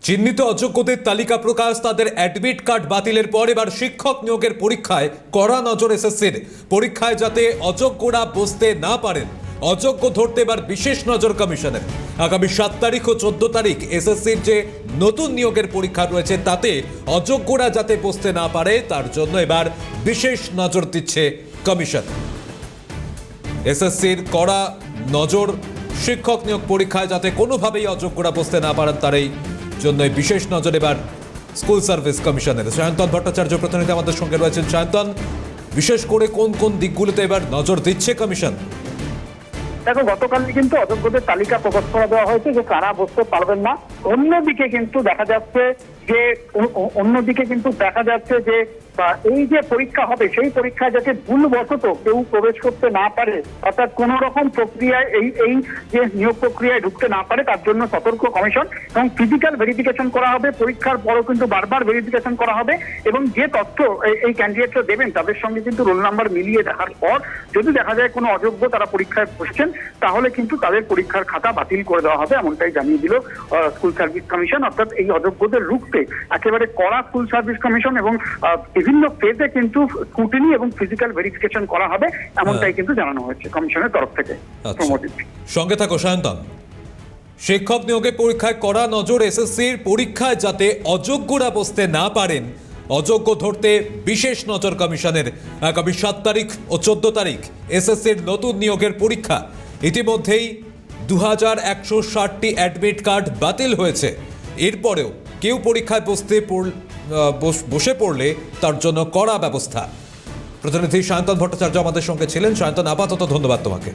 চিহ্নিত অযোগ্যদের তালিকা প্রকাশ, তাদের অ্যাডমিট কার্ড বাতিলের পর এবার শিক্ষক নিয়োগের পরীক্ষায় কড়া নজর এসএসসির। পরীক্ষায় যাতে অযোগ্যরা বসতে না পারেন, অযোগ্য ধরতে এবার বিশেষ নজর কমিশনের। আগামী 7 তারিখ ও 14 তারিখ এসএসসির যে নতুন নিয়োগের পরীক্ষা রয়েছে তাতে অযোগ্যরা যাতে বসতে না পারে তার জন্য এবার বিশেষ নজর দিচ্ছে কমিশন। এসএসসির কড়া নজর, শিক্ষক নিয়োগ পরীক্ষায় যাতে কোনোভাবেই অযোগ্যরা বসতে না পারেন তার এই জন্য বিশেষ নজর এবার স্কুল সার্ভিস কমিশনের। সায়ন্তন ভট্টাচার্য প্রতিনিধি আমাদের সঙ্গে রয়েছেন। সায়ন্তন, বিশেষ করে কোন কোন দিকগুলোতে এবার নজর দিচ্ছে কমিশন? দেখো, গতকালই কিন্তু অযোগ্যদের তালিকা প্রকাশ করে দেওয়া হয়েছে যে কারা বসতে পারবেন না। অন্যদিকে কিন্তু দেখা যাচ্ছে যে এই যে পরীক্ষা হবে সেই পরীক্ষায় যাতে ভুলবশত কেউ প্রবেশ করতে না পারে, অর্থাৎ কোন রকম প্রক্রিয়ায় এই যে নিয়োগ প্রক্রিয়ায় ঢুকতে না পারে তার জন্য সতর্ক কমিশন। এবং ফিজিক্যাল ভেরিফিকেশন করা হবে, পরীক্ষার পরও কিন্তু বারবার ভেরিফিকেশন করা হবে এবং যে তথ্য এই ক্যান্ডিডেটরা দেবেন তাদের সঙ্গে কিন্তু রোল নাম্বার মিলিয়ে দেখার পর যদি দেখা যায় কোনো অযোগ্য তারা পরীক্ষায় বসছেন তাহলে কিন্তু তাদের পরীক্ষার খাতা বাতিল করে দেওয়া হবে, এমনটাই জানিয়ে দিল স্কুল সার্ভিস কমিশন। অর্থাৎ এই অযোগ্যদের রুখতে একেবারে কড়া স্কুল সার্ভিস কমিশন এবং বিভিন্ন ফেজে কিন্তু স্ক্রুটিনি এবং ফিজিক্যাল ভেরিফিকেশন করা হবে, এমনটাই কিন্তু জানানো হয়েছে কমিশনের তরফ থেকে। সঙ্গে থাকো সায়ন্তন। শিক্ষক নিয়োগের পরীক্ষায় কড়া নজর এসএসসির। পরীক্ষায় যাতে অযোগ্যরা বসতে না পারেন, অযোগ্য ধরতে বিশেষ নজর কমিশনের। আগামী 7 তারিখ ও 14 তারিখ এসএসসির নতুন নিয়োগের পরীক্ষা। ইতিমধ্যেই 2160টি অ্যাডমিট কার্ড বাতিল হয়েছে। এরপরেও কেউ পরীক্ষায় বসে পড়লে তার জন্য কড়া ব্যবস্থা। প্রতিনিধি সায়ন্তন ভট্টাচার্য আমাদের সঙ্গে ছিলেন। সায়ন্তন, আপাতত ধন্যবাদ তোমাকে।